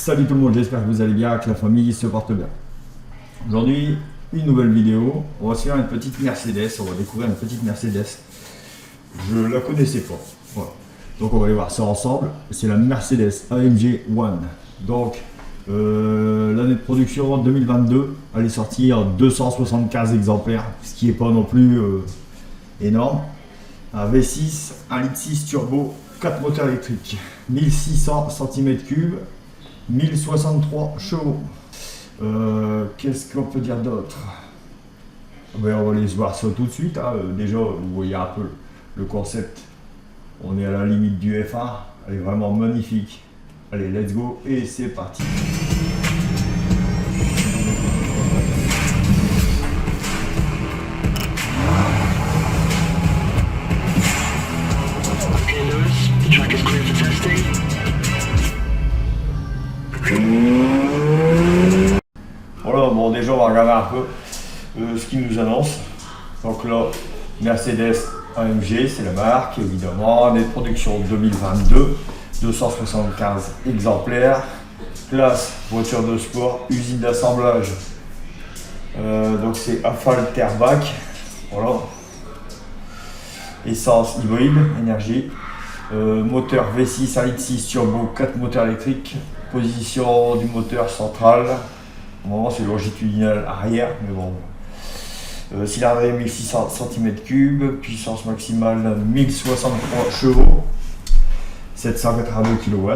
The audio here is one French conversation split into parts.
Salut tout le monde, j'espère que vous allez bien, que la famille se porte bien. Aujourd'hui, une nouvelle vidéo. On va se faire une petite Mercedes, on va découvrir une petite Mercedes. Je la connaissais pas. Voilà. Donc on va aller voir ça ensemble. C'est la Mercedes AMG One. Donc l'année de production 2022, elle est sortie en 275 exemplaires, ce qui n'est pas non plus énorme. Un V6, 1,6 litre turbo, 4 moteurs électriques, 1600 cm3, 1063 chevaux. Qu'est-ce qu'on peut dire d'autre? Ben, on va aller voir ça tout de suite. Hein. Déjà, vous voyez un peu le concept. On est à la limite du F1. Elle est vraiment magnifique. Allez, let's go et c'est parti. Voilà, bon déjà on va regarder un peu ce qu'ils nous annonce. Donc là, Mercedes AMG, c'est la marque, évidemment, année de production 2022, 275 exemplaires, classe voiture de sport, usine d'assemblage, donc c'est Affalterbach, voilà, essence hybride, énergie, moteur V6, 1,6 litre turbo, 4 moteurs électriques, position du moteur central. Au moment c'est longitudinal arrière, mais bon. Cylindrée 1600 cm3, puissance maximale 1063 chevaux, 782 kW,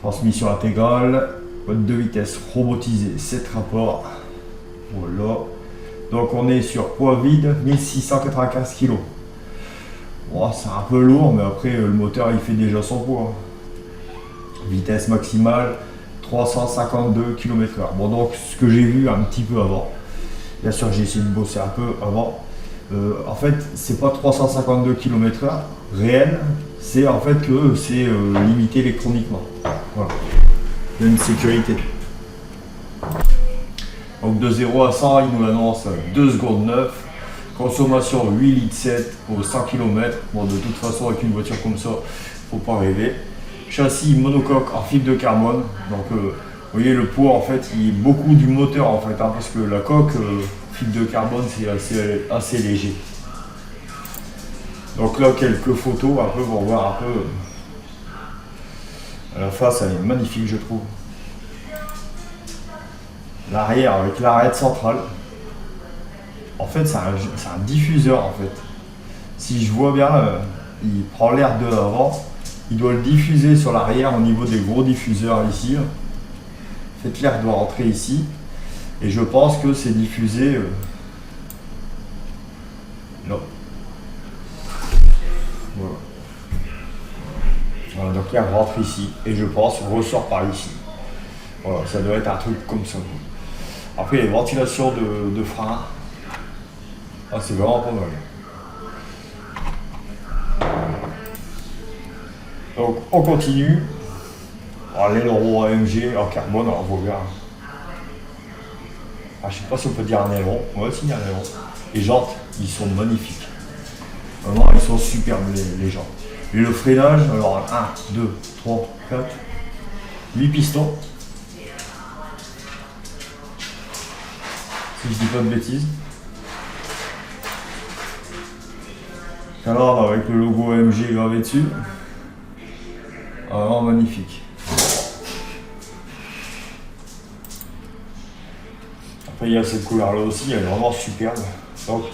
transmission intégrale, boîte de vitesse robotisée, 7 rapports. Voilà. Donc on est sur poids vide 1695 kg. Bon, c'est un peu lourd, mais après le moteur il fait déjà son poids. Vitesse maximale 352 km/h. Bon, donc ce que j'ai vu un petit peu avant, bien sûr j'ai essayé de bosser un peu avant, en fait c'est pas 352 km/h réel, c'est en fait que c'est limité électroniquement. Voilà. Il y a une sécurité. Donc de 0 à 100, il nous annonce 2 secondes 9, consommation 8 litres 7 au 100 km. Bon, de toute façon avec une voiture comme ça, faut pas rêver. Châssis monocoque en fibre de carbone, donc vous voyez le poids en fait il est beaucoup du moteur en fait, hein, parce que la coque fibre de carbone c'est assez léger. Donc là quelques photos un peu pour voir un peu. La face elle est magnifique je trouve. L'arrière avec l'arête centrale. En fait c'est un diffuseur en fait. Si je vois bien, il prend l'air de l'avant. Il doit le diffuser sur l'arrière au niveau des gros diffuseurs ici. En fait, l'air doit rentrer ici. Et je pense que c'est diffusé là. Voilà. Voilà. Donc l'air rentre ici. Et je pense ressort par ici. Voilà, ça doit être un truc comme ça. Après, les ventilations de frein. Ah, c'est vraiment pas mal. Donc on continue. L'aileron AMG en carbone, alors on va voir. Je sais pas si on peut dire un aileron. Ouais, si, il y a un aileron. Les jantes, ils sont magnifiques. Vraiment, ils sont superbes les jantes. Et le freinage, alors 1, 2, 3, 4, 8 pistons. Si je dis pas de bêtises. Alors avec le logo AMG gravé dessus. Vraiment magnifique. Après il y a cette couleur là aussi, elle est vraiment superbe. Donc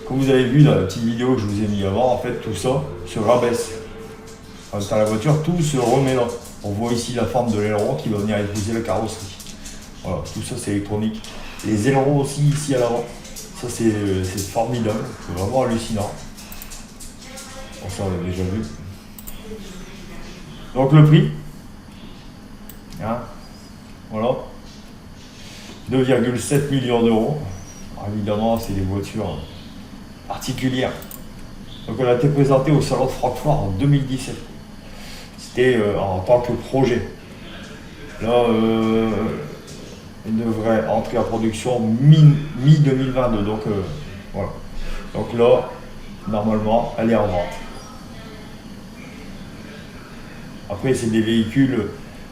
comme vous avez vu dans la petite vidéo que je vous ai mis avant, en fait tout ça se rabaisse. Dans la voiture, tout se remet là. On voit ici la forme de l'aileron qui va venir épouser la carrosserie. Voilà, tout ça c'est électronique. Les ailerons aussi ici à l'avant. Ça c'est formidable, c'est vraiment hallucinant. Bon, ça on l'a déjà vu. Donc le prix, hein, voilà, 2,7 millions d'euros. Évidemment, c'est des voitures particulières. Donc elle a été présentée au salon de Francfort en 2017. C'était en tant que projet. Là, elle devrait entrer en production mi-2022. Donc voilà. Donc là, normalement, elle est en vente. Après, c'est des véhicules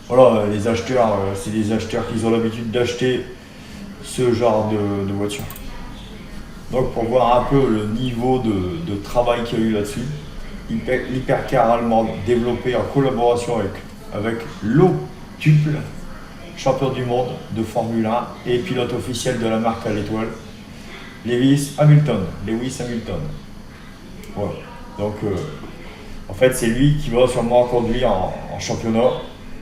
Voilà, les acheteurs, c'est des acheteurs qui ont l'habitude d'acheter ce genre de voiture. Donc pour voir un peu le niveau de travail qu'il y a eu là-dessus, l'hypercar allemande développé en collaboration avec l'Octuple, champion du monde de Formule 1 et pilote officiel de la marque à l'étoile, Lewis Hamilton. Voilà. Donc en fait c'est lui qui va sûrement conduire en championnat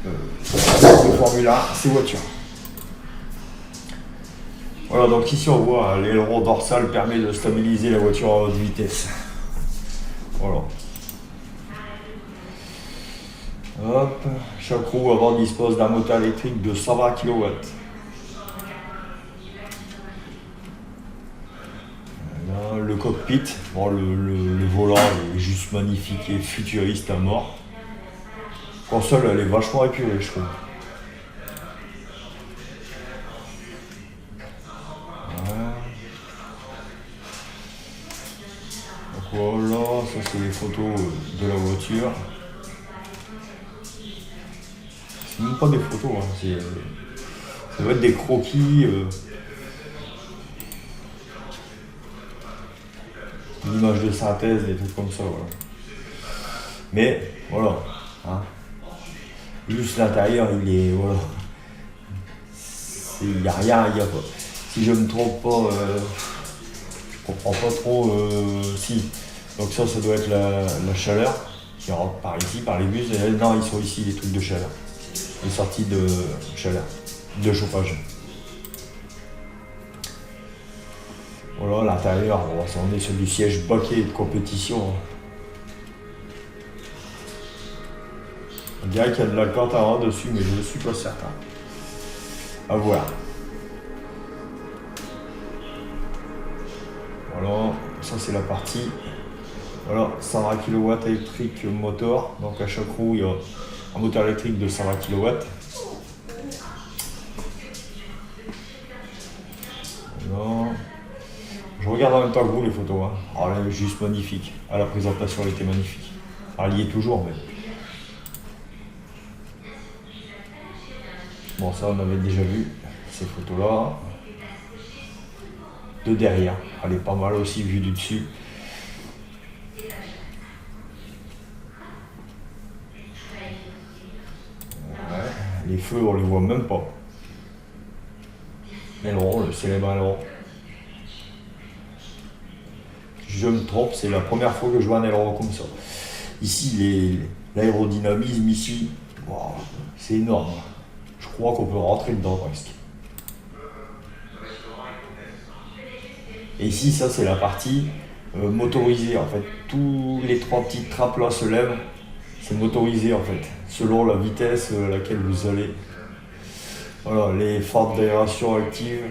de Formule 1 ces voitures. Voilà, donc ici on voit l'aileron dorsal permet de stabiliser la voiture à haute vitesse. Voilà. Hop, chaque roue avant dispose d'un moteur électrique de 120 kW. Là, le cockpit, bon, le volant est juste magnifique et futuriste à mort. La console elle est vachement épurée je trouve. Voilà, ça c'est les photos de la voiture. C'est même pas des photos, hein, ça doit être des croquis, une image de synthèse, des trucs comme ça. Voilà. Mais voilà, hein. Juste l'intérieur, il est voilà. Il n'y a rien, il y a pas. Si je me trompe pas, je comprends pas trop. Si. Donc ça doit être la chaleur qui rentre par ici, par les bus. Et là, non, ils sont ici les trucs de chaleur. Les sorties de chaleur, de chauffage. Voilà l'intérieur, on est sur du siège baquet de compétition. On dirait qu'il y a de la Alcantara dessus, mais je ne suis pas certain. À voir. Voilà, ça c'est la partie. Voilà, 120 kW électrique moteur. Donc à chaque roue, il y a un moteur électrique de 120 kW. Voilà. Je regarde en même temps que vous les photos. Hein. Alors, elle est juste magnifique. Ah, la présentation elle était magnifique. Alors, elle y est toujours, mais. Bon, ça on avait déjà vu ces photos-là. De derrière, elle est pas mal aussi vue du dessus. Ouais, les feux, on les voit même pas. L'aileron, le célèbre aileron. Si je me trompe, c'est la première fois que je vois un aileron comme ça. Ici, l'aérodynamisme ici, wow, c'est énorme. Je crois qu'on peut rentrer dedans presque. Et ici, ça c'est la partie motorisée en fait. Tous les trois petites trappes là se lèvent. C'est motorisé en fait, selon la vitesse à laquelle vous allez. Voilà, les fentes d'aération actives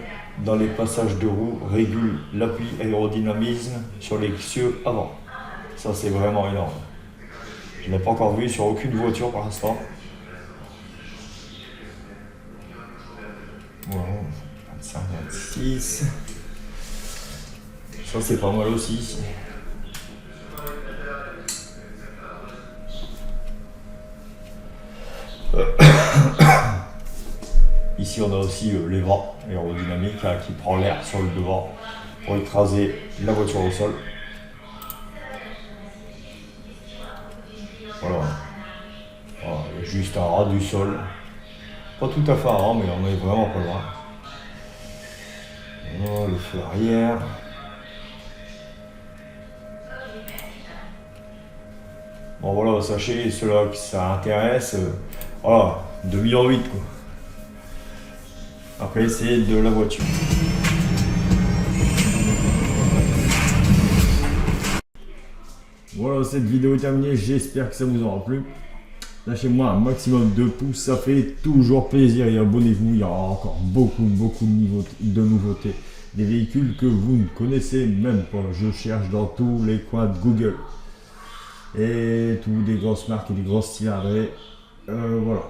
dans les passages de roues régulent l'appui aérodynamisme sur les cieux avant. Ça c'est vraiment énorme. Je ne l'ai pas encore vu sur aucune voiture pour l'instant. Voilà, 25, 26. Ça c'est pas mal aussi. Ici on a aussi les vents aérodynamiques qui prend l'air sur le devant pour écraser la voiture au sol. Voilà. Voilà, juste un ras du sol. Pas tout à fait un rang, mais on est vraiment pas loin. Voilà, le feu arrière. Bon voilà, sachez, ceux-là qui ça intéresse, voilà, 2,8 millions quoi. Après c'est de la voiture. Voilà, cette vidéo est terminée, j'espère que ça vous aura plu. Lâchez-moi un maximum de pouces, ça fait toujours plaisir et abonnez-vous, il y aura encore beaucoup de nouveautés. Des véhicules que vous ne connaissez même pas, je cherche dans tous les coins de Google. Et tous des grosses marques et des grosses cylindrées. Voilà.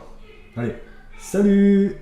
Allez, salut!